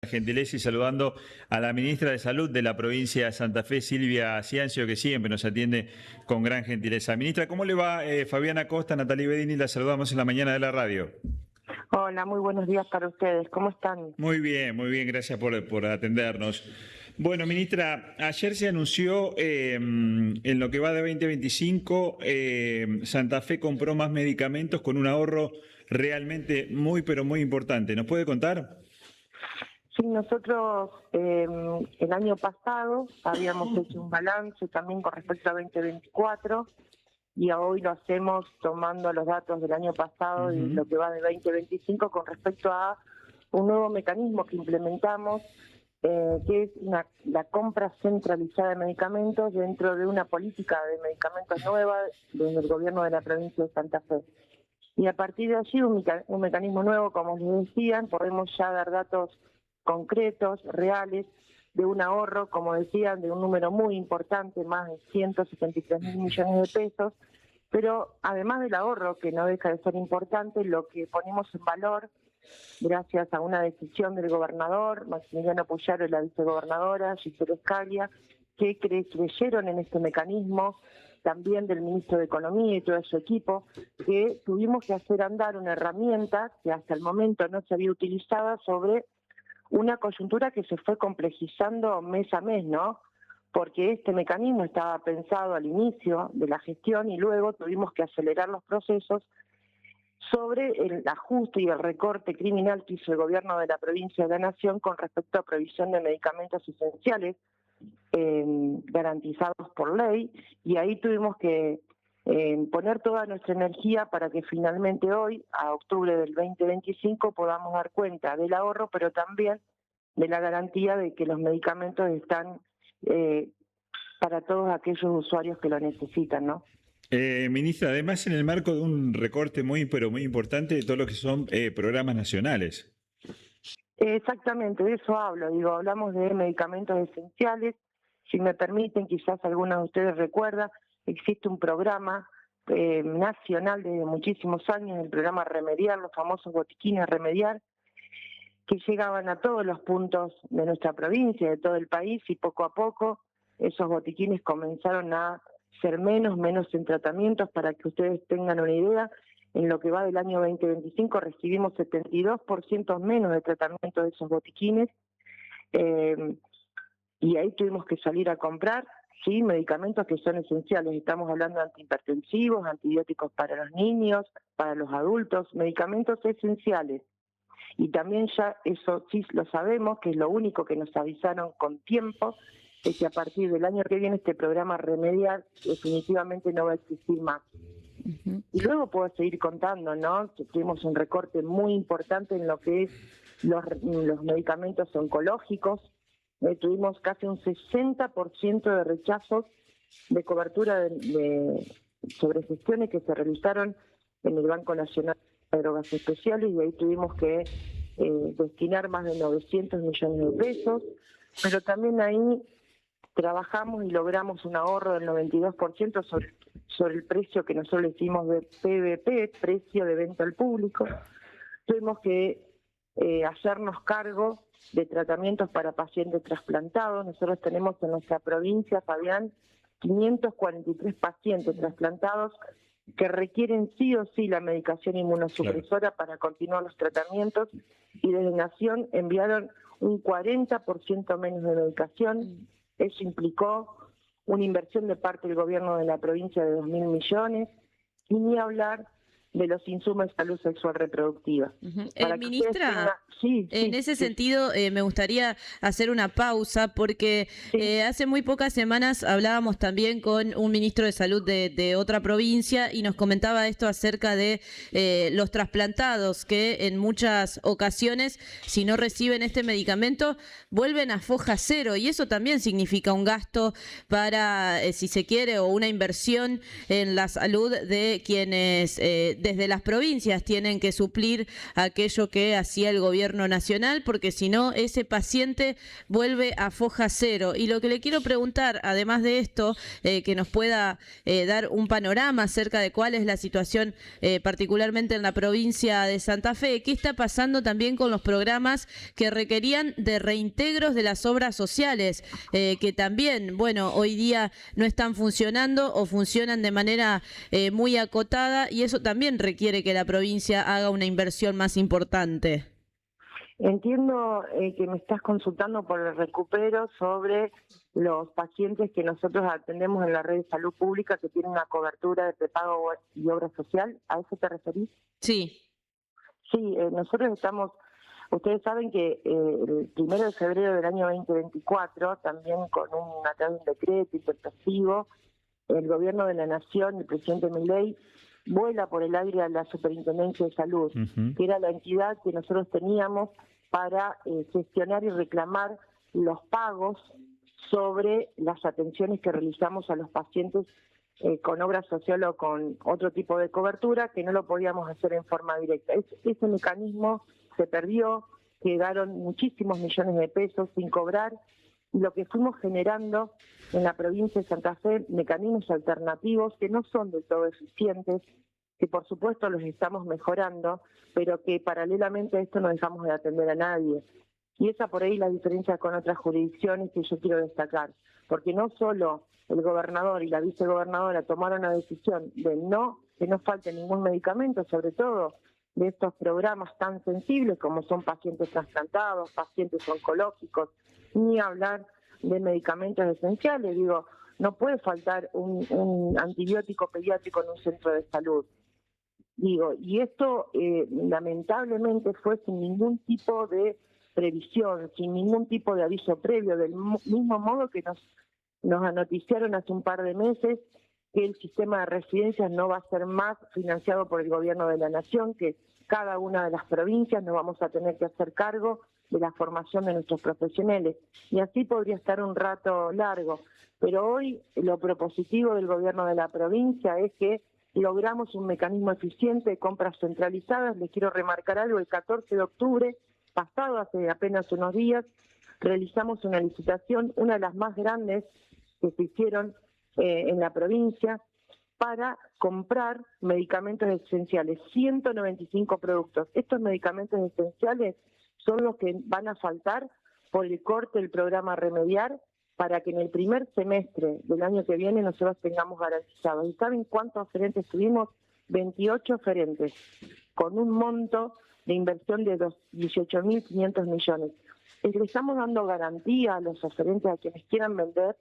Gentileza y saludando a la ministra de Salud de la provincia de Santa Fe, Silvia Ciancio, que siempre nos atiende con gran gentileza. Ministra, ¿cómo le va? Fabiana Costa, Natalie Bedini, la saludamos en la mañana de la radio. Hola, muy buenos días para ustedes. ¿Cómo están? Muy bien, gracias por atendernos. Bueno, ministra, ayer se anunció en lo que va de 2025, Santa Fe compró más medicamentos con un ahorro realmente pero muy importante. ¿Nos puede contar? Sí, nosotros el año pasado habíamos hecho un balance también con respecto a 2024 y hoy lo hacemos tomando los datos del año pasado y lo que va de 2025 con respecto a un nuevo mecanismo que implementamos, que es la compra centralizada de medicamentos dentro de una política de medicamentos nueva desde el gobierno de la provincia de Santa Fe. Y a partir de allí, un mecanismo nuevo, como les decían, podemos ya dar datos concretos, reales, de un ahorro, como decían, de un número muy importante, más de 173.000 millones de pesos, pero además del ahorro, que no deja de ser importante, lo que ponemos en valor, gracias a una decisión del gobernador, Maximiliano Puyaro y la vicegobernadora, Gisela Escalia, que creyeron en este mecanismo, también del ministro de Economía y todo su equipo, que tuvimos que hacer andar una herramienta que hasta el momento no se había utilizado sobre una coyuntura que se fue complejizando mes a mes, ¿no? Porque este mecanismo estaba pensado al inicio de la gestión y luego tuvimos que acelerar los procesos sobre el ajuste y el recorte criminal que hizo el gobierno de la provincia de la Nación con respecto a provisión de medicamentos esenciales garantizados por ley, y ahí tuvimos que poner toda nuestra energía para que finalmente hoy, a octubre del 2025, podamos dar cuenta del ahorro, pero también de la garantía de que los medicamentos están para todos aquellos usuarios que lo necesitan, ¿no? Ministra, además en el marco de un recorte muy importante de todo lo que son programas nacionales. Exactamente, de eso hablo. Hablamos de medicamentos esenciales. Si me permiten, quizás algunos de ustedes recuerdan, existe un programa nacional desde muchísimos años, el programa Remediar, los famosos botiquines Remediar, que llegaban a todos los puntos de nuestra provincia, de todo el país, y poco a poco esos botiquines comenzaron a ser menos en tratamientos. Para que ustedes tengan una idea, en lo que va del año 2025 recibimos 72% menos de tratamiento de esos botiquines, y ahí tuvimos que salir a comprar, sí, medicamentos que son esenciales. Estamos hablando de antihipertensivos, antibióticos para los niños, para los adultos, medicamentos esenciales. Y también ya eso sí lo sabemos, que es lo único que nos avisaron con tiempo, es que a partir del año que viene este programa Remediar definitivamente no va a existir más. Y luego puedo seguir contando, ¿no? Tuvimos un recorte muy importante en lo que es los medicamentos oncológicos. Tuvimos casi un 60% de rechazos de cobertura sobre gestiones que se realizaron en el Banco Nacional de Drogas Especiales, y ahí tuvimos que destinar más de 900 millones de pesos, pero también ahí trabajamos y logramos un ahorro del 92% sobre el precio que nosotros le hicimos de PVP, precio de venta al público. Tuvimos que hacernos cargo de tratamientos para pacientes trasplantados. Nosotros tenemos en nuestra provincia, Fabián, 543 pacientes trasplantados que requieren sí o sí la medicación inmunosupresora para continuar los tratamientos, y desde Nación enviaron un 40% menos de medicación. Eso implicó una inversión de parte del gobierno de la provincia de 2.000 millones, y ni hablar de los insumos de salud sexual reproductiva. Ministra, en ese sentido me gustaría hacer una pausa porque hace muy pocas semanas hablábamos también con un ministro de salud de otra provincia y nos comentaba esto acerca de los trasplantados, que en muchas ocasiones, si no reciben este medicamento, vuelven a foja cero, y eso también significa un gasto para, si se quiere, o una inversión en la salud de quienes desde las provincias tienen que suplir aquello que hacía el gobierno nacional, porque si no, ese paciente vuelve a foja cero. Y lo que le quiero preguntar, además de esto, que nos pueda dar un panorama acerca de cuál es la situación particularmente en la provincia de Santa Fe, ¿qué está pasando también con los programas que requerían de reintegros de las obras sociales, que también, bueno, hoy día no están funcionando o funcionan de manera muy acotada, y eso también requiere que la provincia haga una inversión más importante? Entiendo que me estás consultando por el recupero sobre los pacientes que nosotros atendemos en la red de salud pública que tienen una cobertura de prepago y obra social. ¿A eso te referís? Sí. Sí, nosotros estamos, ustedes saben que el 1 de febrero del año 2024, también a través de un decreto interpretivo, el gobierno de la Nación, el presidente Milei, vuela por el aire a la Superintendencia de Salud, que era la entidad que nosotros teníamos para gestionar y reclamar los pagos sobre las atenciones que realizamos a los pacientes con obra social o con otro tipo de cobertura, que no lo podíamos hacer en forma directa. Ese mecanismo se perdió, quedaron muchísimos millones de pesos sin cobrar, y lo que fuimos generando en la provincia de Santa Fe, mecanismos alternativos que no son del todo eficientes, que por supuesto los estamos mejorando, pero que paralelamente a esto no dejamos de atender a nadie. Y esa por ahí la diferencia con otras jurisdicciones que yo quiero destacar, porque no solo el gobernador y la vicegobernadora tomaron la decisión de que no falte ningún medicamento, sobre todo de estos programas tan sensibles como son pacientes trasplantados, pacientes oncológicos, ni hablar de medicamentos esenciales. Digo, no puede faltar un antibiótico pediátrico en un centro de salud. Digo, y esto lamentablemente fue sin ningún tipo de previsión, sin ningún tipo de aviso previo, del mismo modo que nos anoticiaron hace un par de meses que el sistema de residencias no va a ser más financiado por el gobierno de la Nación, que cada una de las provincias nos vamos a tener que hacer cargo de la formación de nuestros profesionales. Y así podría estar un rato largo. Pero hoy lo propositivo del gobierno de la provincia es que logramos un mecanismo eficiente de compras centralizadas. Les quiero remarcar algo: el 14 de octubre, pasado hace apenas unos días, realizamos una licitación, una de las más grandes que se hicieron en la provincia, para comprar medicamentos esenciales, 195 productos. Estos medicamentos esenciales son los que van a faltar por el corte del programa Remediar, para que en el primer semestre del año que viene nosotros tengamos garantizados. ¿Y saben cuántos oferentes tuvimos? 28 oferentes, con un monto de inversión de 18.500 millones. Le estamos dando garantía a los oferentes, a quienes quieran vender,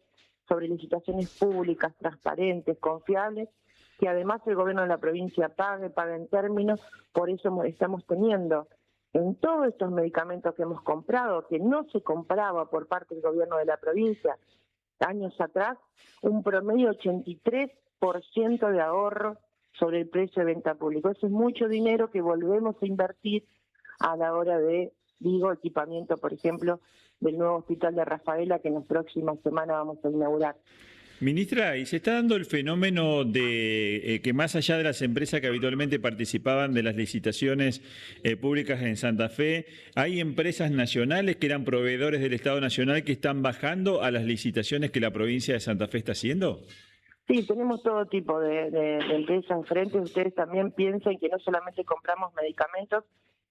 sobre licitaciones públicas, transparentes, confiables, que además el gobierno de la provincia paga en términos. Por eso estamos teniendo en todos estos medicamentos que hemos comprado, que no se compraba por parte del gobierno de la provincia años atrás, un promedio 83% de ahorro sobre el precio de venta público. Eso es mucho dinero que volvemos a invertir a la hora de, equipamiento, por ejemplo, del nuevo hospital de Rafaela, que en la próxima semana vamos a inaugurar. Ministra, ¿y se está dando el fenómeno de que más allá de las empresas que habitualmente participaban de las licitaciones públicas en Santa Fe, hay empresas nacionales que eran proveedores del Estado Nacional que están bajando a las licitaciones que la provincia de Santa Fe está haciendo? Sí, tenemos todo tipo de empresas frente. Ustedes también piensen que no solamente compramos medicamentos,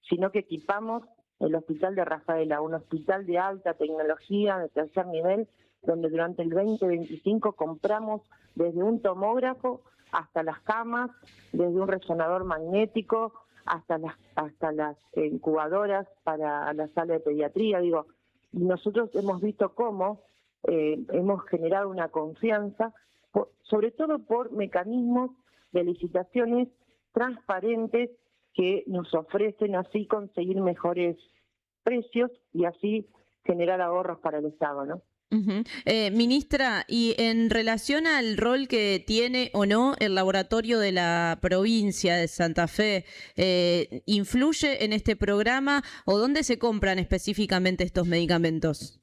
sino que equipamos el hospital de Rafaela, un hospital de alta tecnología, de tercer nivel, donde durante el 2025 compramos desde un tomógrafo hasta las camas, desde un resonador magnético hasta las incubadoras para la sala de pediatría. Y nosotros hemos visto cómo hemos generado una confianza, sobre todo por mecanismos de licitaciones transparentes que nos ofrecen así conseguir mejores precios y así generar ahorros para el Estado, ¿no? Ministra, y en relación al rol que tiene o no el laboratorio de la provincia de Santa Fe, ¿influye en este programa o dónde se compran específicamente estos medicamentos?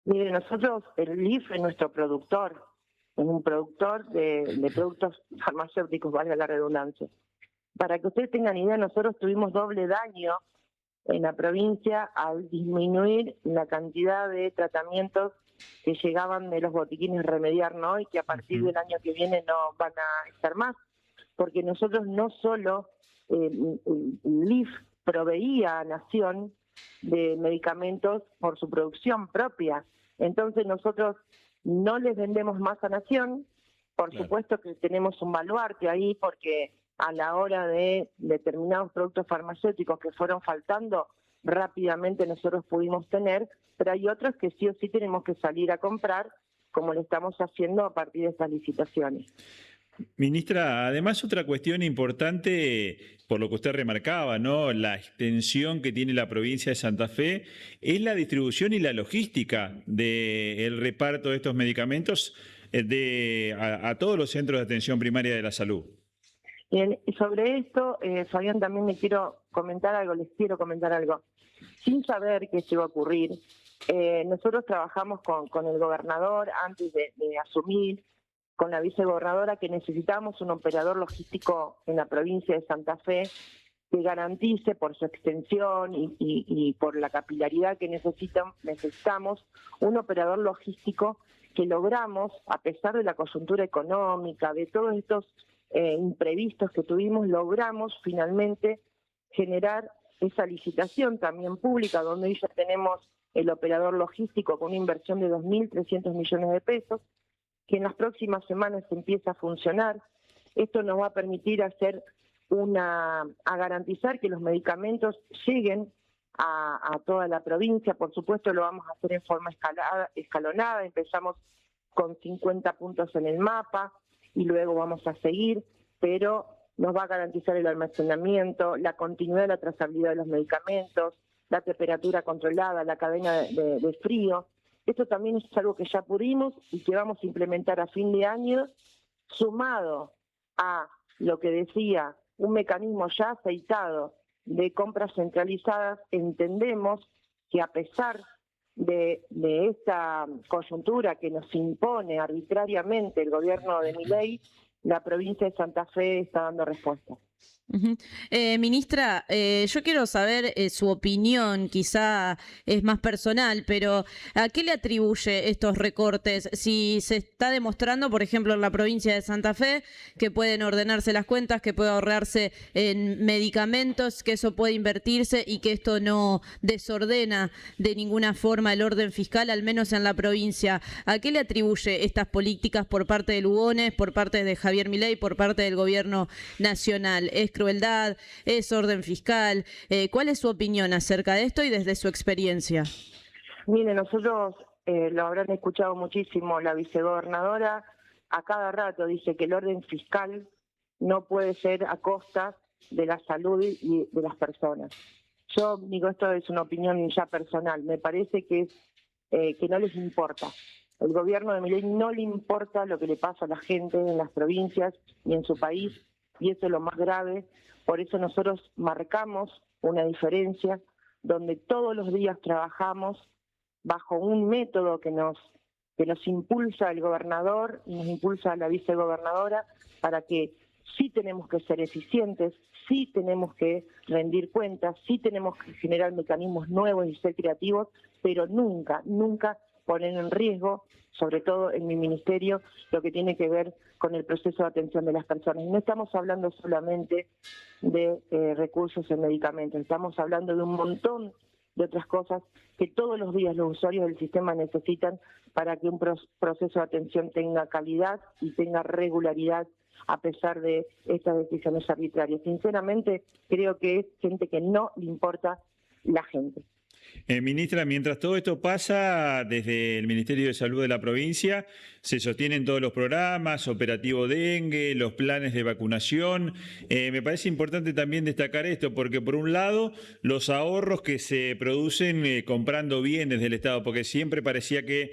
Mire, nosotros, el IF es nuestro productor, es un productor de productos farmacéuticos, valga la redundancia. Para que ustedes tengan idea, nosotros tuvimos doble daño en la provincia al disminuir la cantidad de tratamientos que llegaban de los botiquines Remediar, ¿no? Y que a partir del año que viene no van a estar más, porque nosotros no solo el LIF proveía a Nación de medicamentos por su producción propia, entonces nosotros no les vendemos más a Nación, por supuesto que tenemos un baluarte ahí, porque a la hora de determinados productos farmacéuticos que fueron faltando, rápidamente nosotros pudimos tener, pero hay otros que sí o sí tenemos que salir a comprar, como lo estamos haciendo a partir de estas licitaciones. Ministra, además otra cuestión importante, por lo que usted remarcaba, ¿no? La extensión que tiene la provincia de Santa Fe, es la distribución y la logística del reparto de estos medicamentos a todos los centros de atención primaria de la salud. Bien, y sobre esto, Fabián, también les quiero comentar algo. Sin saber qué se iba a ocurrir, nosotros trabajamos con el gobernador antes de asumir, con la vicegobernadora, que necesitábamos un operador logístico en la provincia de Santa Fe que garantice por su extensión y por la capilaridad que necesitamos un operador logístico que logramos, a pesar de la coyuntura económica, de todos estos imprevistos que tuvimos, logramos finalmente generar esa licitación también pública, donde hoy ya tenemos el operador logístico con una inversión de 2.300 millones de pesos, que en las próximas semanas empieza a funcionar. Esto nos va a permitir a garantizar que los medicamentos lleguen a toda la provincia. Por supuesto lo vamos a hacer en forma escalonada, empezamos con 50 puntos en el mapa y luego vamos a seguir, pero nos va a garantizar el almacenamiento, la continuidad de la trazabilidad de los medicamentos, la temperatura controlada, la cadena de frío. Esto también es algo que ya pudimos y que vamos a implementar a fin de año, sumado a lo que decía, un mecanismo ya aceitado de compras centralizadas. Entendemos que a pesar de esta coyuntura que nos impone arbitrariamente el gobierno de Milei, la provincia de Santa Fe está dando respuesta. Ministra, yo quiero saber su opinión, quizá es más personal, pero ¿a qué le atribuye estos recortes? Si se está demostrando, por ejemplo, en la provincia de Santa Fe, que pueden ordenarse las cuentas, que puede ahorrarse en medicamentos, que eso puede invertirse y que esto no desordena de ninguna forma el orden fiscal, al menos en la provincia. ¿A qué le atribuye estas políticas por parte de Lugones, por parte de Javier Milei, por parte del gobierno nacional? ¿Es crueldad? ¿Es orden fiscal? ¿Cuál es su opinión acerca de esto y desde su experiencia? Mire, nosotros lo habrán escuchado muchísimo, la vicegobernadora a cada rato dice que el orden fiscal no puede ser a costa de la salud y de las personas. Yo digo, esto es una opinión ya personal, me parece que no les importa. El gobierno de Milei no le importa lo que le pasa a la gente en las provincias y en su país, y eso es lo más grave. Por eso nosotros marcamos una diferencia donde todos los días trabajamos bajo un método que nos impulsa el gobernador y nos impulsa la vicegobernadora, para que sí tenemos que ser eficientes, sí tenemos que rendir cuentas, sí tenemos que generar mecanismos nuevos y ser creativos, pero nunca poner en riesgo, sobre todo en mi ministerio, lo que tiene que ver con el proceso de atención de las personas. No estamos hablando solamente de recursos en medicamentos, estamos hablando de un montón de otras cosas que todos los días los usuarios del sistema necesitan para que un proceso de atención tenga calidad y tenga regularidad a pesar de estas decisiones arbitrarias. Sinceramente, creo que es gente que no le importa la gente. Ministra, mientras todo esto pasa, desde el Ministerio de Salud de la provincia se sostienen todos los programas, operativo dengue, los planes de vacunación. Me parece importante también destacar esto, porque por un lado, los ahorros que se producen comprando bienes del Estado, porque siempre parecía que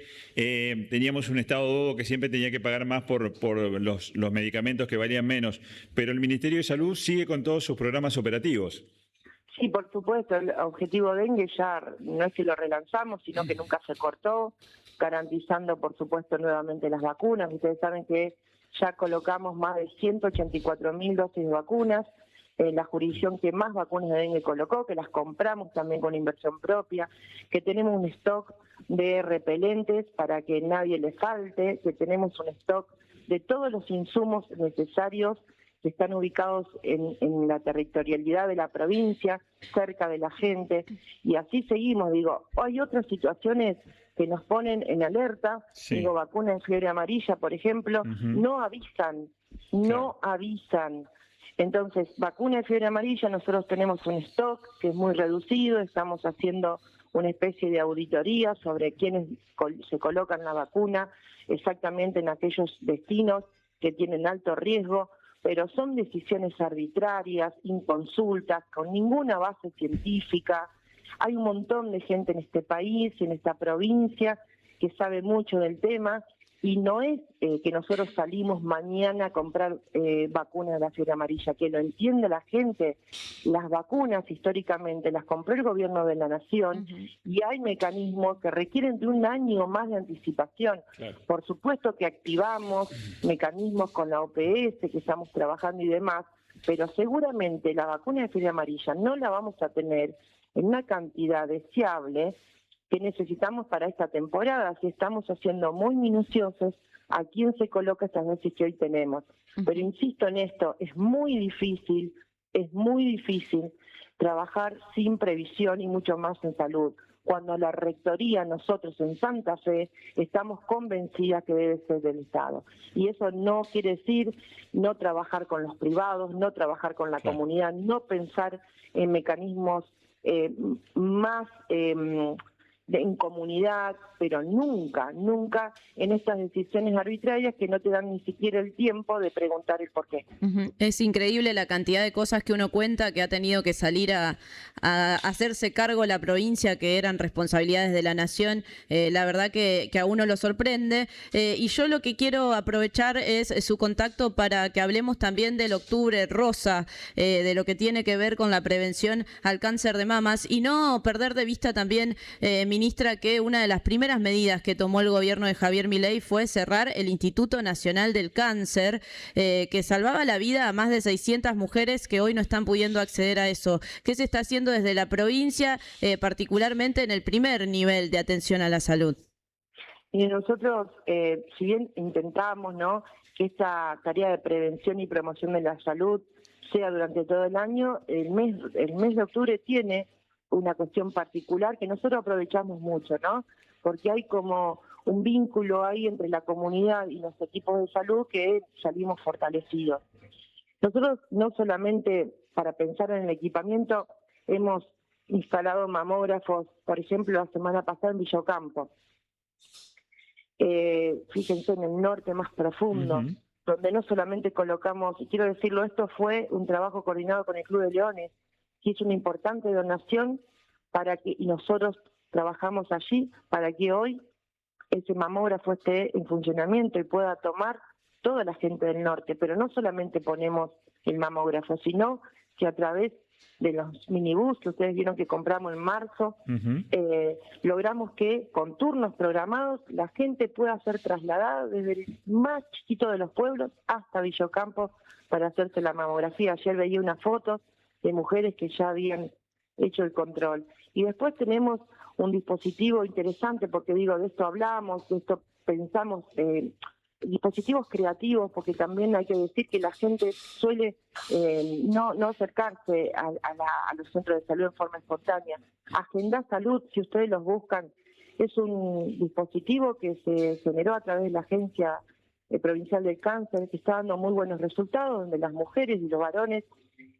teníamos un Estado bobo que siempre tenía que pagar más por los medicamentos que valían menos, pero el Ministerio de Salud sigue con todos sus programas operativos. Sí, por supuesto, el objetivo dengue ya no es que lo relanzamos, sino que nunca se cortó, garantizando, por supuesto, nuevamente las vacunas. Ustedes saben que ya colocamos más de 184.000 dosis de vacunas. la jurisdicción que más vacunas de dengue colocó, que las compramos también con inversión propia, que tenemos un stock de repelentes para que nadie le falte, que tenemos un stock de todos los insumos necesarios que están ubicados en la territorialidad de la provincia, cerca de la gente, y así seguimos. Digo, hay otras situaciones que nos ponen en alerta, digo, vacuna de fiebre amarilla, por ejemplo, no avisan. Entonces, vacuna de fiebre amarilla, nosotros tenemos un stock que es muy reducido, estamos haciendo una especie de auditoría sobre quiénes se colocan la vacuna, exactamente en aquellos destinos que tienen alto riesgo, pero son decisiones arbitrarias, inconsultas, con ninguna base científica. Hay un montón de gente en este país, en esta provincia, que sabe mucho del tema, y no es que nosotros salimos mañana a comprar vacunas de la fiebre amarilla, que lo entiende la gente. Las vacunas históricamente las compró el gobierno de la nación y hay mecanismos que requieren de un año más de anticipación. Claro. Por supuesto que activamos mecanismos con la OPS, que estamos trabajando y demás, pero seguramente la vacuna de fiebre amarilla no la vamos a tener en una cantidad deseable que necesitamos para esta temporada, si estamos haciendo muy minuciosos a quién se coloca estas dosis que hoy tenemos. Pero insisto en esto, es muy difícil trabajar sin previsión y mucho más en salud. Cuando la rectoría, nosotros en Santa Fe, estamos convencidas que debe ser del Estado. Y eso no quiere decir no trabajar con los privados, no trabajar con la comunidad, no pensar en mecanismos más en comunidad, pero nunca en estas decisiones arbitrarias que no te dan ni siquiera el tiempo de preguntar el porqué. Es increíble la cantidad de cosas que uno cuenta que ha tenido que salir a hacerse cargo la provincia, que eran responsabilidades de la nación. La verdad que a uno lo sorprende. Y yo lo que quiero aprovechar es su contacto para que hablemos también del octubre rosa, de lo que tiene que ver con la prevención al cáncer de mamas, y no perder de vista también, ministra, que una de las primeras medidas que tomó el gobierno de Javier Milei fue cerrar el Instituto Nacional del Cáncer, que salvaba la vida a más de 600 mujeres que hoy no están pudiendo acceder a eso. ¿Qué se está haciendo desde la provincia, particularmente en el primer nivel de atención a la salud? Y nosotros, si bien intentamos, ¿no?, que esta tarea de prevención y promoción de la salud sea durante todo el año, el mes de octubre tiene una cuestión particular que nosotros aprovechamos mucho, ¿no? Porque hay como un vínculo ahí entre la comunidad y los equipos de salud que salimos fortalecidos. Nosotros no solamente para pensar en el equipamiento hemos instalado mamógrafos, por ejemplo, la semana pasada en Villa Ocampo. Fíjense, en el norte más profundo, donde no solamente colocamos, y quiero decirlo, esto fue un trabajo coordinado con el Club de Leones, que hizo una importante donación y nosotros trabajamos allí para que hoy ese mamógrafo esté en funcionamiento y pueda tomar toda la gente del norte. Pero no solamente ponemos el mamógrafo, sino que a través de los minibús que ustedes vieron que compramos en marzo, logramos que con turnos programados la gente pueda ser trasladada desde el más chiquito de los pueblos hasta Villa Ocampo para hacerse la mamografía. Ayer veía una foto de mujeres que ya habían hecho el control. Y después tenemos un dispositivo interesante, porque digo, de esto hablamos, de esto pensamos, dispositivos creativos, porque también hay que decir que la gente suele no acercarse a los centros de salud en forma espontánea. Agenda Salud, si ustedes los buscan, es un dispositivo que se generó a través de la Agencia Provincial del Cáncer, que está dando muy buenos resultados, donde las mujeres y los varones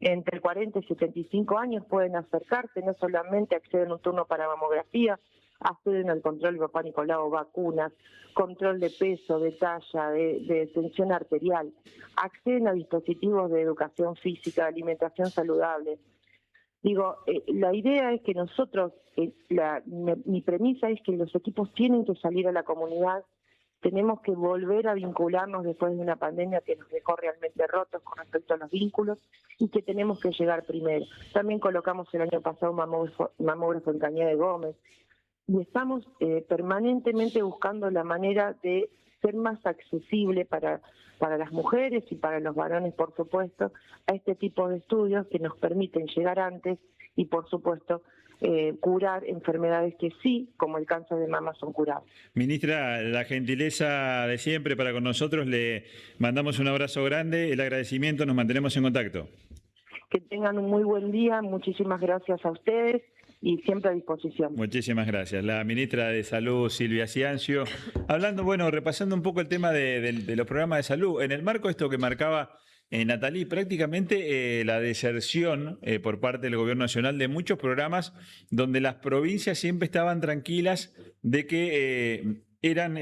entre 40 y 75 años pueden acercarse, no solamente acceden a un turno para mamografía, acceden al control de papá Nicolau, vacunas, control de peso, de talla, de tensión arterial, acceden a dispositivos de educación física, de alimentación saludable. Digo, la idea es que nosotros, mi premisa es que los equipos tienen que salir a la comunidad. Tenemos que volver a vincularnos después de una pandemia que nos dejó realmente rotos con respecto a los vínculos y que tenemos que llegar primero. También colocamos el año pasado un mamógrafo en Cañada de Gómez y estamos permanentemente buscando la manera de ser más accesible para las mujeres y para los varones, por supuesto, a este tipo de estudios que nos permiten llegar antes y, por supuesto, curar enfermedades que sí, como el cáncer de mama, son curables. Ministra, la gentileza de siempre para con nosotros, le mandamos un abrazo grande, el agradecimiento, nos mantenemos en contacto. Que tengan un muy buen día, muchísimas gracias a ustedes y siempre a disposición. Muchísimas gracias. La ministra de Salud, Silvia Ciancio, hablando, repasando un poco el tema de los programas de salud, en el marco de esto que marcaba Natalí, prácticamente la deserción por parte del Gobierno Nacional de muchos programas donde las provincias siempre estaban tranquilas de que eran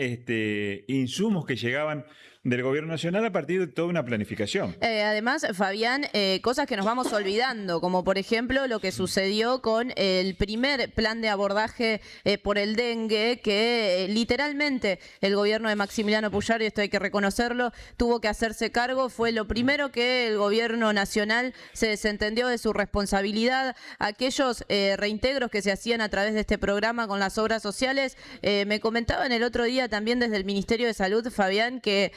insumos que llegaban del Gobierno Nacional a partir de toda una planificación. Además, Fabián, cosas que nos vamos olvidando, como por ejemplo lo que sucedió con el primer plan de abordaje por el dengue, que literalmente el gobierno de Maximiliano Puyaro, y esto hay que reconocerlo, tuvo que hacerse cargo. Fue lo primero que el Gobierno Nacional se desentendió de su responsabilidad. Aquellos reintegros que se hacían a través de este programa con las obras sociales, me comentaban el otro día también desde el Ministerio de Salud, Fabián, que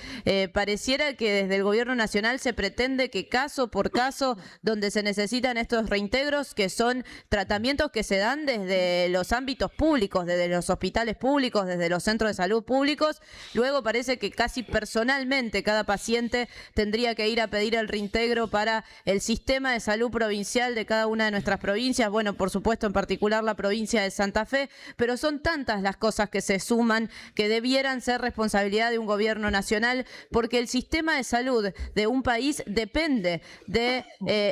pareciera que desde el Gobierno Nacional se pretende que caso por caso, donde se necesitan estos reintegros, que son tratamientos que se dan desde los ámbitos públicos, desde los hospitales públicos, desde los centros de salud públicos, luego parece que casi personalmente cada paciente tendría que ir a pedir el reintegro para el sistema de salud provincial de cada una de nuestras provincias, bueno, por supuesto en particular la provincia de Santa Fe, pero son tantas las cosas que se suman que debieran ser responsabilidad de un gobierno nacional, porque el sistema de salud de un país depende de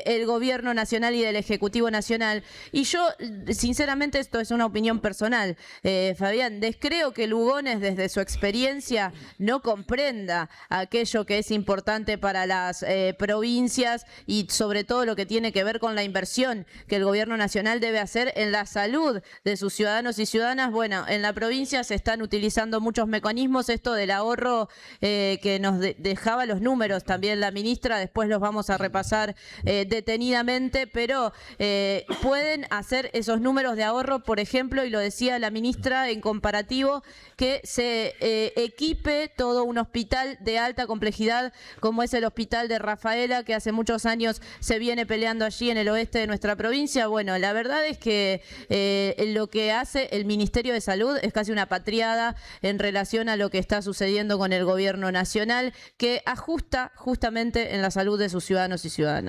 el gobierno nacional y del Ejecutivo Nacional. Y yo, sinceramente, esto es una opinión personal, Fabián, descreo que Lugones desde su experiencia no comprenda aquello que es importante para las provincias y sobre todo lo que tiene que ver con la inversión que el gobierno nacional debe hacer en la salud de sus ciudadanos y ciudadanas. Bueno, en la provincia se están utilizando muchos mecanismos, esto del ahorro que nos dejaba los números también la ministra, después los vamos a repasar detenidamente, pero pueden hacer esos números de ahorro, por ejemplo, y lo decía la ministra en comparativo, que se equipe todo un hospital de alta complejidad como es el hospital de Rafaela, que hace muchos años se viene peleando allí en el oeste de nuestra provincia. Bueno, la verdad es que lo que hace el Ministerio de Salud es casi una patriada en relación a lo que está sucediendo con el gobierno nacional, que ajusta justamente en la salud de sus ciudadanos y ciudadanas.